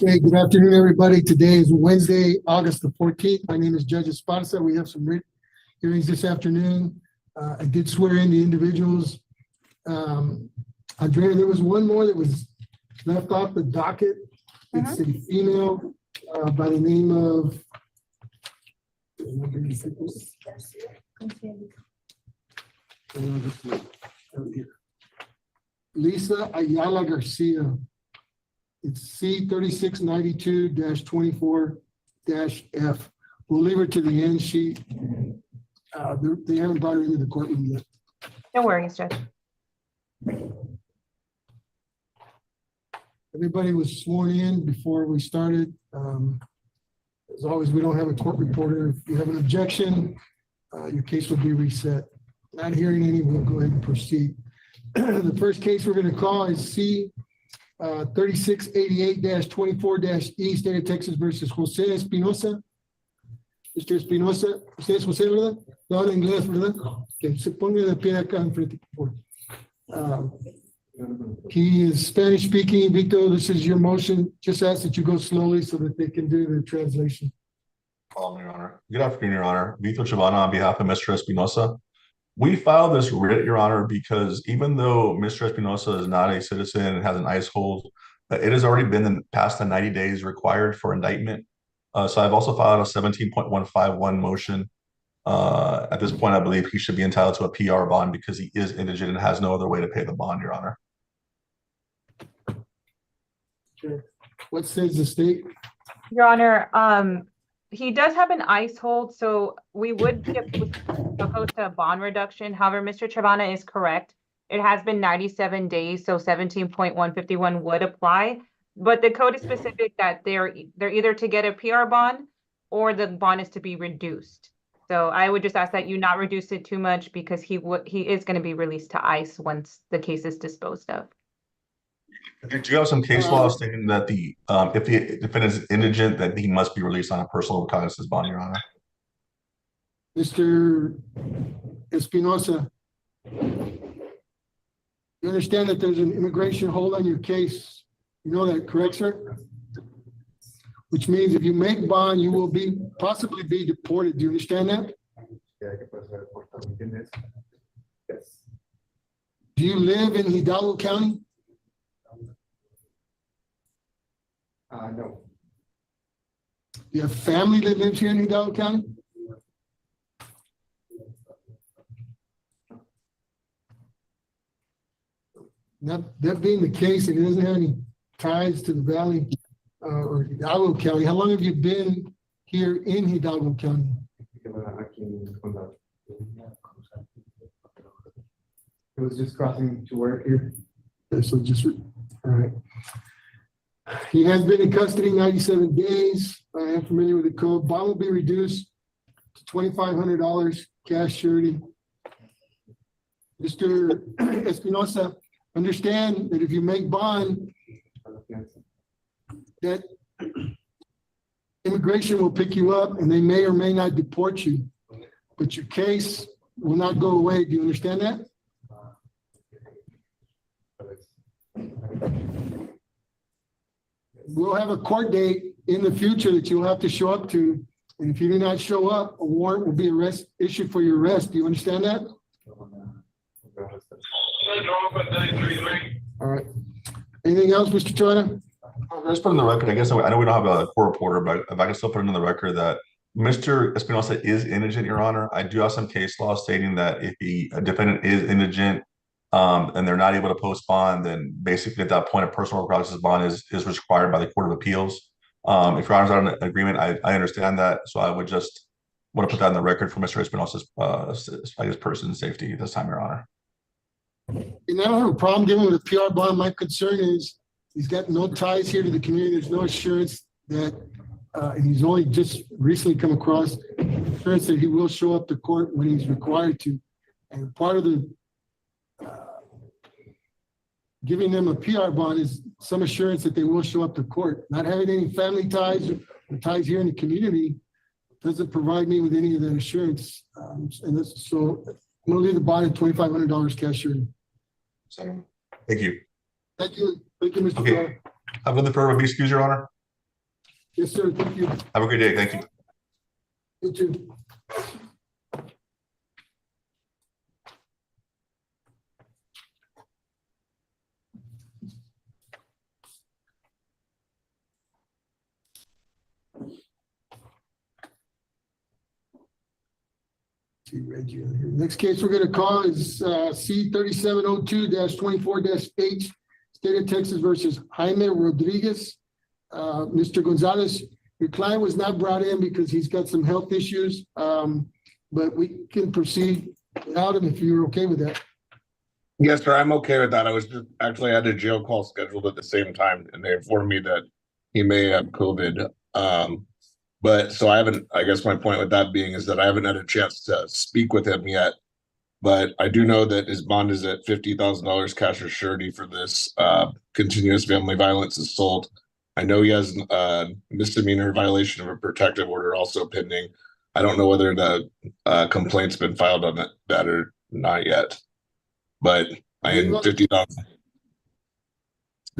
Hey, good afternoon, everybody. Today is Wednesday, August the 14th. My name is Judge Esparza. We have some writ hearings this afternoon. I did swear in the individuals. Andrea, there was one more that was left off the docket. It's a female by the name of Lisa Ayala Garcia. It's C3692-24-F. We'll leave her to the end. They haven't brought her into the courtroom yet. No worries, Judge. Everybody was sworn in before we started. As always, we don't have a court reporter. If you have an objection, your case will be reset. Not hearing any, we'll go ahead and proceed. The first case we're going to call is C3688-24-E, State of Texas versus Jose Espinosa. Mr. Espinosa, ¿usted es José, verdad? No habla inglés, ¿verdad? Que se ponga de pie acá enfrente, por favor. He is Spanish speaking. Vito, this is your motion. Just ask that you go slowly so that they can do the translation. Your Honor. Good afternoon, Your Honor. Vito Chavana on behalf of Mr. Espinosa. We filed this writ, Your Honor, because even though Mr. Espinosa is not a citizen and has an ICE hold, it has already been past the 90 days required for indictment. So I've also filed a 17.151 motion. At this point, I believe he should be entitled to a PR bond because he is indigent and has no other way to pay the bond, Your Honor. Okay. What says the state? Your Honor, he does have an ICE hold, so we would be opposed to a bond reduction. However, Mr. Chavana is correct. It has been 97 days, so 17.151 would apply. But the code is specific that they're either to get a PR bond or the bond is to be reduced. So I would just ask that you not reduce it too much because he is going to be released to ICE once the case is disposed of. Do you have some case law stating that if the defendant is indigent, that he must be released on a personal recognizance bond, Your Honor? Mr. Espinosa, you understand that there's an immigration hold on your case? You know that, correct, sir? Which means if you make bond, you will possibly be deported. Do you understand that? Yes. Do you live in Hidalgo County? No. Do you have family that lives here in Hidalgo County? That being the case, and he doesn't have any ties to the valley or Hidalgo County, how long have you been here in Hidalgo County? It was just crossing to work here. Okay, so all right. He has been in custody 97 days. I am familiar with the code. Bond will be reduced to $2,500 cash surety. Mr. Espinosa, understand that if you make bond, that immigration will pick you up and they may or may not deport you, but your case will not go away. Do you understand that? We'll have a court date in the future that you'll have to show up to. And if you do not show up, a warrant will be issued for your arrest. Do you understand that? All right. Anything else, Mr. Chana? Let's put in the record, I guess, I know we don't have a court reporter, but if I can still put it in the record that Mr. Espinosa is indigent, Your Honor. I do have some case law stating that if a defendant is indigent and they're not able to post bond, then basically at that point, a personal recognizance bond is required by the Court of Appeals. If Your Honor's not in agreement, I understand that. So I would just want to put that in the record for Mr. Espinosa's, I guess, person's safety this time, Your Honor. And I don't have a problem giving him the PR bond. My concern is he's got no ties here to the community. There's no assurance that, and he's only just recently come across assurance that he will show up to court when he's required to. And part of the giving them a PR bond is some assurance that they will show up to court. Not having any family ties or ties here in the community doesn't provide me with any of that assurance. So I'm gonna leave the bond at $2,500 cash surety. Thank you. Thank you. Thank you, Mr. Okay. Chair. Have another further excuse, Your Honor. Yes, sir. Thank you. Have a great day. Thank you. You too. See, Reggie in here. Next case we're gonna call is C 3702-24-H, State of Texas versus Jaime Rodriguez. Mr. Gonzalez, your client was not brought in because he's got some health issues, but we can proceed without him if you're okay with that. Yes, sir, I'm okay with that. I was just actually had a jail call scheduled at the same time, and they informed me that he may have COVID. But so I guess my point with that being is that I haven't had a chance to speak with him yet. But I do know that his bond is at $50,000 cash or surety for this continuous family violence assault. I know he has a misdemeanor violation of a protective order also pending. I don't know whether the complaint's been filed on that or not yet. But I am 50,000.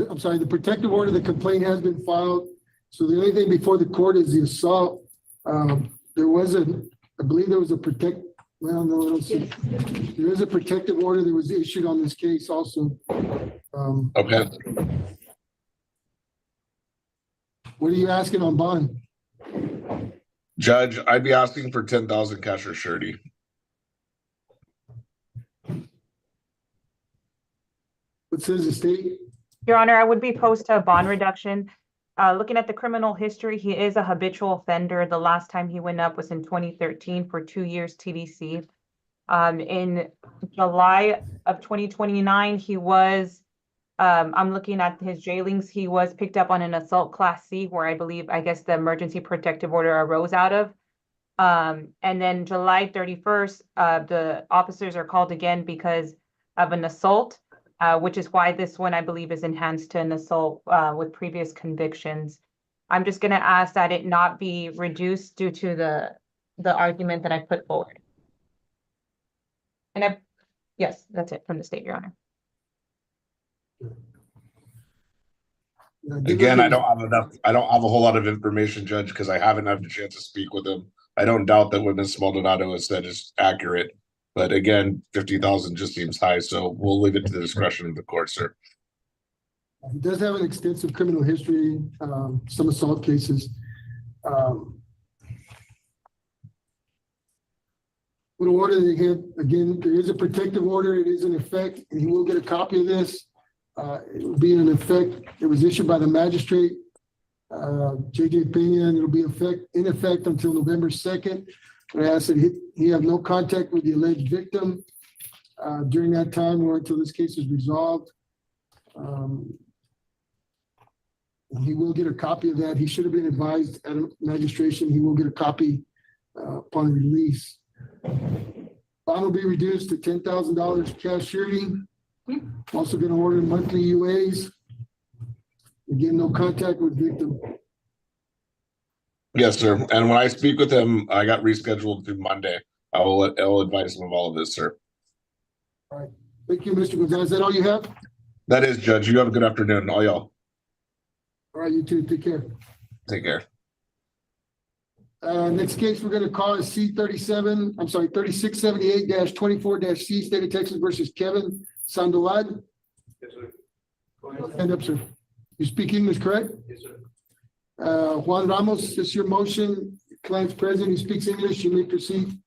I'm sorry, the protective order, the complaint has been filed. So the only thing before the court is the assault. There was I believe there was a well, no, I don't see. There is a protective order that was issued on this case also. Okay. What are you asking on bond? Judge, I'd be asking for 10,000 cash or surety. What says the state? Your Honor, I would be opposed to a bond reduction. Looking at the criminal history, he is a habitual offender. The last time he went up was in 2013 for 2 years TDC. In July of 2029, he was, I'm looking at his jailings, he was picked up on an assault class C where I guess the emergency protective order arose out of. And then July 31st, the officers are called again because of an assault. Which is why this one, I believe, is enhanced to an assault with previous convictions. I'm just going to ask that it not be reduced due to the argument that I put forward. And yes, that's it from the state, Your Honor. Again, I don't have a whole lot of information, Judge, because I haven't had a chance to speak with him. I don't doubt that what Ms. Maldonado has said is accurate. But again, 50,000 just seems high, so we'll leave it to the discretion of the court, sir. He does have an extensive criminal history, some assault cases. With an order that again, there is a protective order. It is in effect, and he will get a copy of this. It will be in effect. It was issued by the magistrate, J.J. Pena, and it'll be in effect until November 2nd. I asked that he have no contact with the alleged victim during that time or until this case is resolved. He will get a copy of that. He should have been advised at registration. He will get a copy upon release. Bond will be reduced to $10,000 cash surety. Also going to order monthly UAs. Again, no contact with victim. Yes, sir. And when I speak with him, I got rescheduled through Monday. I'll advise him of all of this, sir. All right. Thank you, Mr. Gonzalez. Is that all you have? That is, Judge. You have a good afternoon, all y'all. All right, you too. Take care. Take care. Next case we're going to call is C 3678-24-C, State of Texas versus Kevin Sandoval. Yes, sir. Stand up, sir. You speak English, correct? Yes, sir. Juan Ramos, this is your motion. Client's present, he speaks English. You may proceed.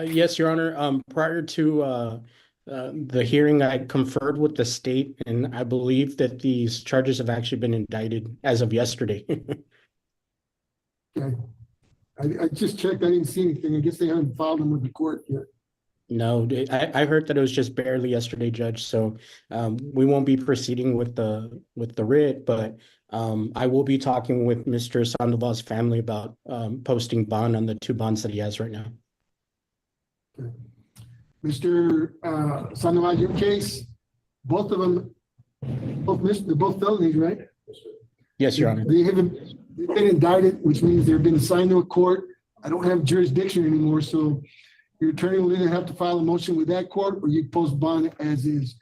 Yes, Your Honor. Prior to the hearing, I conferred with the state, and I believe that these charges have actually been indicted as of yesterday. Okay. I just checked. I didn't see anything. I guess they haven't filed them with the court yet. No, I heard that it was just barely yesterday, Judge. So we won't be proceeding with the writ, but I will be talking with Mr. Sandoval's family about posting bond on the 2 bonds that he has right now. Okay. Mr. Sandoval, your case, both of them, they're both felonies, right? Yes, Your Honor. They've been indicted, which means they've been assigned to a court. I don't have jurisdiction anymore, so your attorney will either have to file a motion with that court or you post bond as is.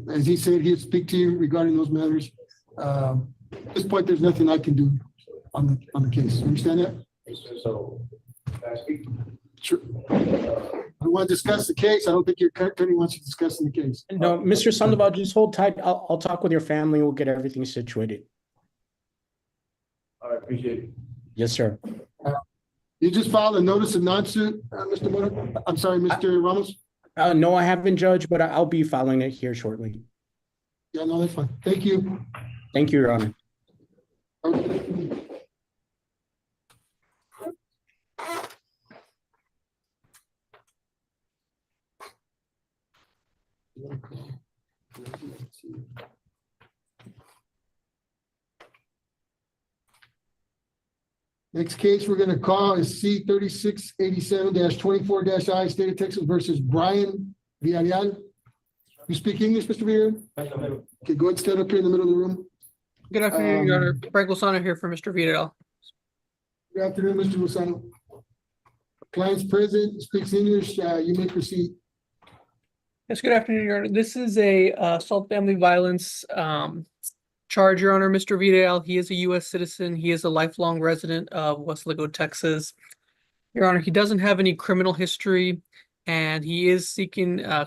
As he said, he'll speak to you regarding those matters. At this point, there's nothing I can do. on the case. You understand that? So, Sure. I want to discuss the case. I don't think your attorney wants to discuss the case. No, Mr. Sandoval, just hold tight. I'll talk with your family. We'll get everything situated. I appreciate it. Yes, sir. You just filed a notice of non-suit, Mr. Mora? I'm sorry, Mr. Ramos? No, I haven't, Judge, but I'll be filing it here shortly. Yeah, no, that's fine. Thank you. Thank you, Your Honor. Next case we're gonna call is C 3687-24-I, State of Texas versus Brian Villarreal. You speak English, Mr. Villarreal? Okay, go ahead and stand up here in the middle of the room. Good afternoon, Your Honor. Frank Lozano here for Mr. Vidal. Good afternoon, Mr. Lozano. Client's present, speaks English, you may proceed. Yes, good afternoon, Your Honor. This is a assault family violence charge, Your Honor. Mr. Vidal, he is a U.S. citizen. He is a lifelong resident of Westlake, Texas. Your Honor, he doesn't have any criminal history, and he is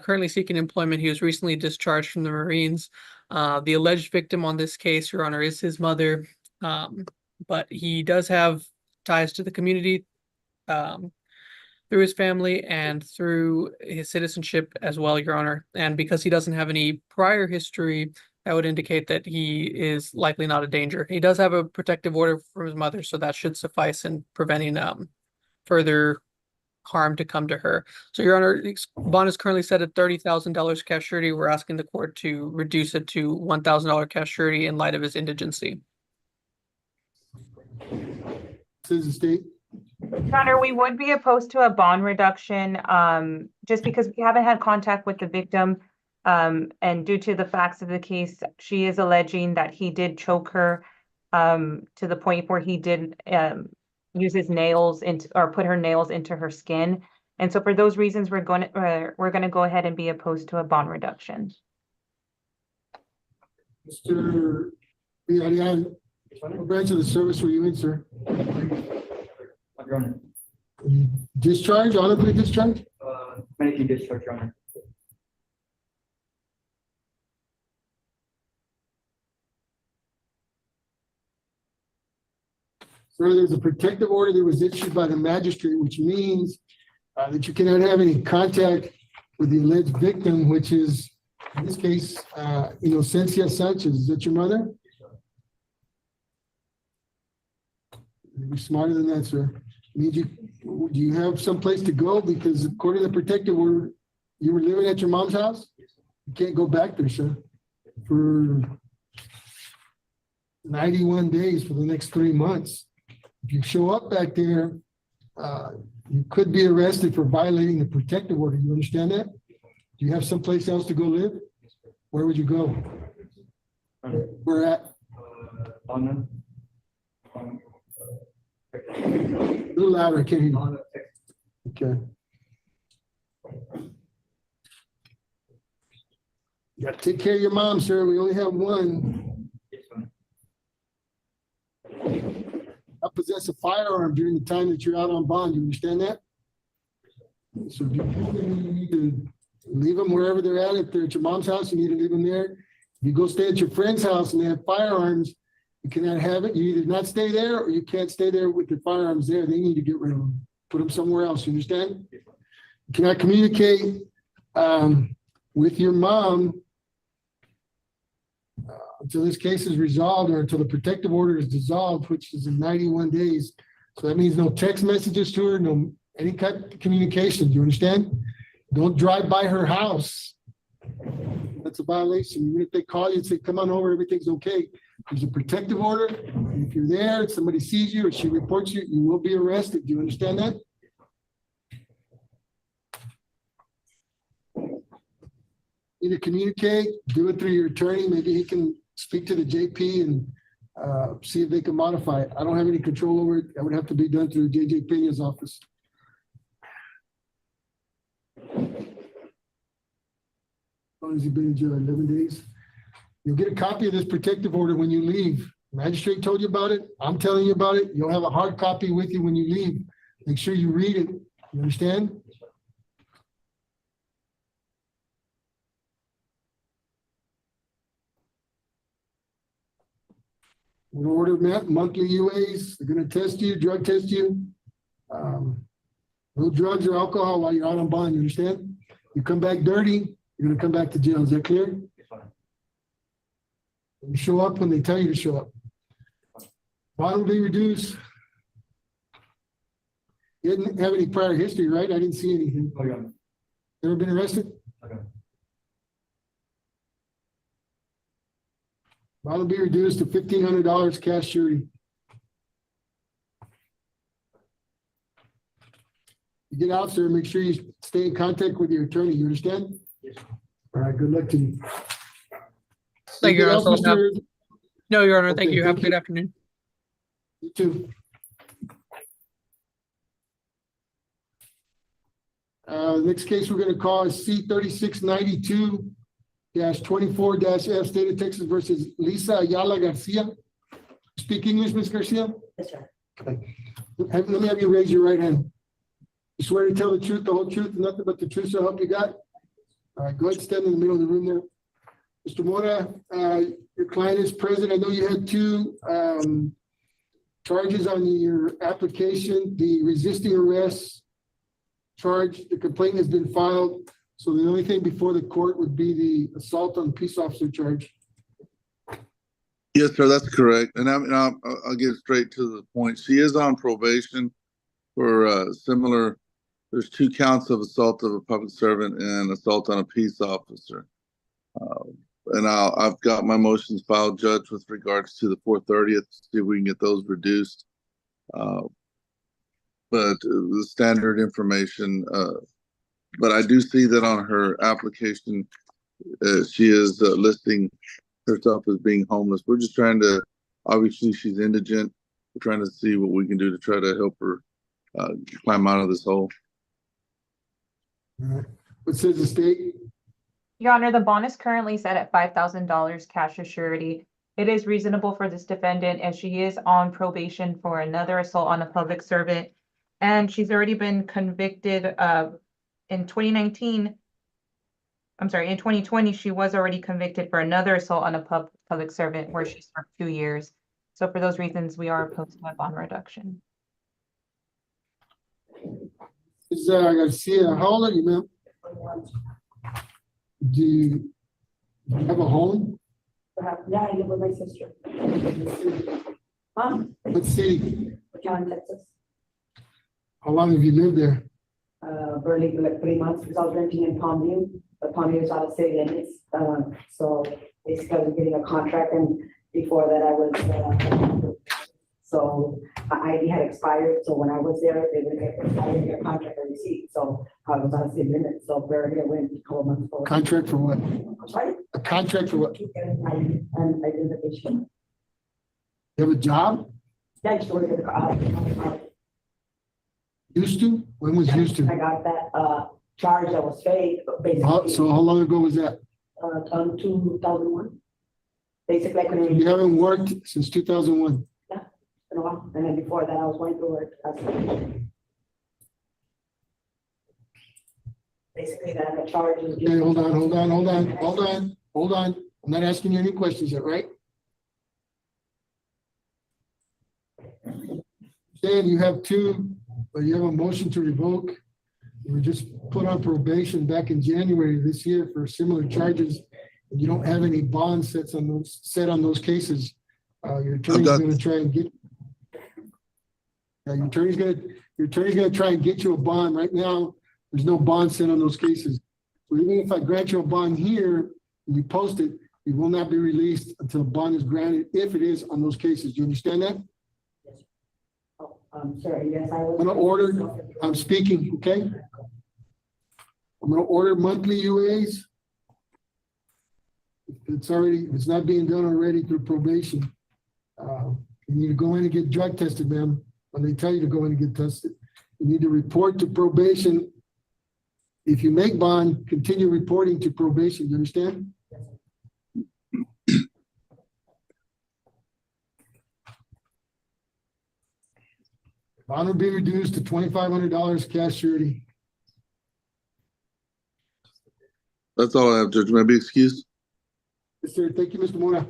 currently seeking employment. He was recently discharged from the Marines. The alleged victim on this case, Your Honor, is his mother, but he does have ties to the community through his family and through his citizenship as well, Your Honor. And because he doesn't have any prior history, that would indicate that he is likely not a danger. He does have a protective order from his mother, so that should suffice in preventing further harm to come to her. So, Your Honor, bond is currently set at $30,000 cash surety. We're asking the court to reduce it to $1,000 cash surety in light of his indigency. Citizen State. Your Honor, we would be opposed to a bond reduction, just because we haven't had contact with the victim. And due to the facts of the case, she is alleging that he did choke her, to the point where he did, use his nails or put her nails into her skin. And so for those reasons, we're going to go ahead and be opposed to a bond reduction. Mr. Villarreal, what branch of the service were you in, sir? Your Honor, Discharged, honorably discharged? medically discharged, Your Honor. Sir, there's a protective order that was issued by the magistrate, which means that you cannot have any contact with the alleged victim, which is, in this case, Inocencia Sanchez. Is that your mother? You're smarter than that, sir. Do you have some place to go? Because according to the protective order, you were living at your mom's house? You can't go back there, sir, for 91 days for the next 3 months. If you show up back there, you could be arrested for violating the protective order. You understand that? Do you have someplace else to go live? Where would you go? Where at? London. A little louder, I can't hear you. Okay. You gotta take care of your mom, sir. We only have one. I possess a firearm during the time that you're out on bond. You understand that? So if you need to leave them wherever they're at. If they're at your mom's house, you need to leave them there. If you go stay at your friend's house and they have firearms, you cannot have it. You either not stay there or you can't stay there with your firearms there. They need to get rid of them. Put them somewhere else. You understand? You cannot communicate with your mom until this case is resolved or until the protective order is dissolved, which is in 91 days. So that means no text messages to her, no any kind of communication. Do you understand? Don't drive by her house. That's a violation. Even if they call you and say, come on over, everything's okay. There's a protective order. If you're there and somebody sees you or she reports you, you will be arrested. Do you understand that? Need to communicate, do it through your attorney. Maybe he can speak to the JP and see if they can modify it. I don't have any control over it. That would have to be done through JJ Pena's office. How long has he been in jail? 11 days? You'll get a copy of this protective order when you leave. Magistrate told you about it. I'm telling you about it. You'll have a hard copy with you when you leave. Make sure you read it. You understand? We'll order monthly UAs. They're gonna test you, drug test you. No drugs or alcohol while you're out on bond, you understand? You come back dirty, you're gonna come back to jail. Is that clear? You show up when they tell you to show up. Bond will be reduced. You didn't have any prior history, right? I didn't see anything. No, Your Honor. Ever been arrested? Okay. Bond will be reduced to $1,500 cash surety. You get out, sir, make sure you stay in contact with your attorney, you understand? Yes. All right, good luck to you. Thank you, Your Anything else, Honor. Mr. No, Your Honor, thank Okay, you. Have a thank good you. afternoon. You too. Next case we're gonna call is C-3692-24-F, State of Texas versus Lisa Ayala Garcia. Speak English, Ms. Garcia? Yes, sir. Let me have you raise your right hand. You swear to tell the truth, the whole truth, and nothing but the truth, so help you God? All right, go ahead, stand in the middle of the room there. Mr. Mora, your client is present. I know you had two charges on your application, the resisting arrest charge. The complaint has been filed, so the only thing before the court would be the assault on peace officer charge. Yes, sir, that's correct. And I'll get straight to the point. She is on probation for similar, there's 2 counts of assault of a public servant and assault on a peace officer. And I've got my motions filed, Judge, with regards to the 430th, see if we can get those reduced. But the standard information, but I do see that on her application, she is listing herself as being homeless. We're just trying to, obviously she's indigent. We're trying to see what we can do to try to help her climb out of this hole. All right. What says the state? Your Honor, the bond is currently set at $5,000 cash as surety. It is reasonable for this defendant as she is on probation for another assault on a public servant. And she's already been convicted of in 2020, she was already convicted for another assault on a public servant where she served 2 years. So for those reasons, we are opposed to a bond reduction. Ms. Garcia, how old are you, ma'am? Do you have a home? Yeah, I live with my sister. What city? John, Texas. How long have you lived there? Barely like 3 months because I was renting in Palmview, but Palmview is out of city limits. So basically I was getting a contract, and before that I was, so my ID had expired. So when I was there, they would get a contract and receipt. So I was out of city limits. So barely I went a couple months forward. Contract for what? I'm sorry? A contract for what? And identification. You have a job? Yeah, I just worked at the Used to? When was used I to? got that charge that was fake, but basically. So how long ago was that? 2001. Basically, I couldn't. You haven't worked since 2001. In a while. And then before that, I was going through work. Basically, that the charge is. Okay, hold on. I'm not asking you any questions yet, right? Dan, you have you have a motion to revoke. You were just put on probation back in January this year for similar charges. And you don't have any bond set on those cases. Your attorney's gonna try and get. Your attorney's gonna try and get you a bond. Right now, there's no bond set on those cases. So even if I grant you a bond here and you post it, it will not be released until a bond is granted, if it is on those cases. Do you understand that? Sorry, yes, I was. I'm gonna order, I'm speaking, okay? I'm gonna order monthly UAs. If it's not being done already through probation. You need to go in and get drug tested, ma'am. When they tell you to go in and get tested, you need to report to probation. If you make bond, continue reporting to probation. You understand? Bond will be reduced to $2,500 cash surety. That's all I have, Judge. May I be excused? Yes, sir. Thank you, Mr. Mora.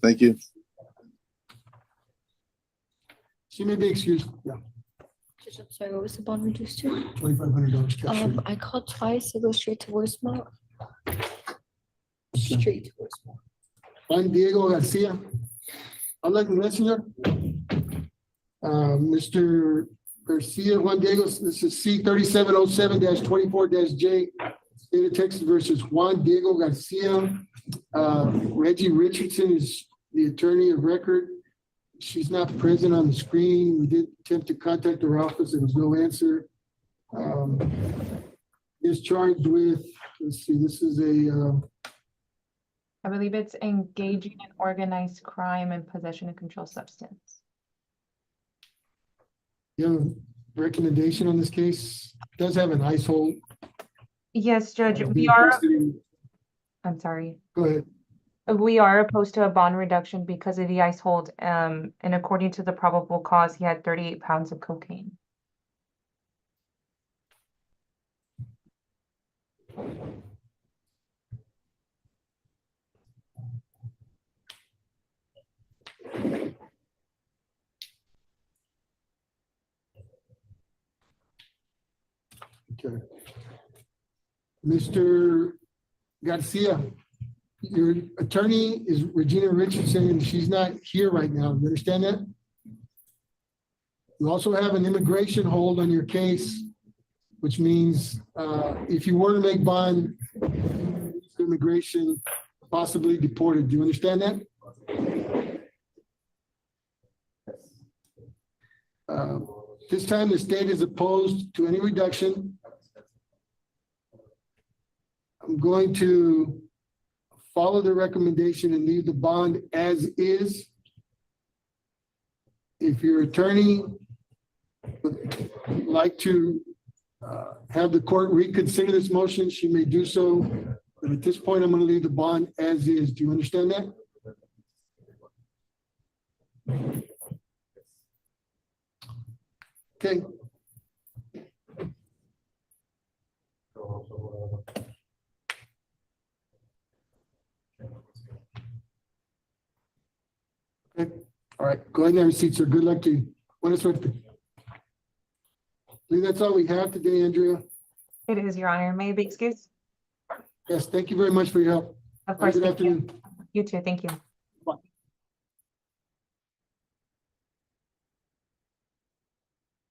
Thank you. She may be excused. Yeah, Judge, I'm sorry, what was the bond reduced to? $2,500 cash surety. I called twice, it goes straight to voicemail. Straight to voicemail. Juan Diego Garcia. Habla inglés, señor. Mr. Garcia, Juan Diego, this is C 3707-24-J, State of Texas versus Juan Diego Garcia. Reggie Richardson is the attorney of record. She's not present on the screen. We did attempt to contact her office. There was no answer. Is charged with, let's see, this is a, I believe it's engaging in organized crime and possession of controlled substance. you have a recommendation on this case? Does have an ICE hold. Yes, Judge, Be we are, interested in- I'm sorry. Go ahead. We are opposed to a bond reduction because of the ICE hold. And according to the probable cause, he had 38 pounds of cocaine. Okay. Mr. Garcia, your attorney is Regina Richardson, and she's not here right now. You understand that? You also have an immigration hold on your case, which means if you were to make bond, immigration, possibly deported. Do you understand that? This time, the state is opposed to any reduction. I'm going to follow the recommendation and leave the bond as is. If your attorney would like to have the court reconsider this motion, she may do so. But at this point, I'm going to leave the bond as is. Do you understand that? Okay. Okay. All right, go ahead and have your seat, sir. Good luck to you. Buena suerte. I believe that's all we have today, Andrea. It is, Your Honor. May I be excused? Yes, thank you very much for your help. Of Have a course. good Thank you. afternoon. You too. Thank you.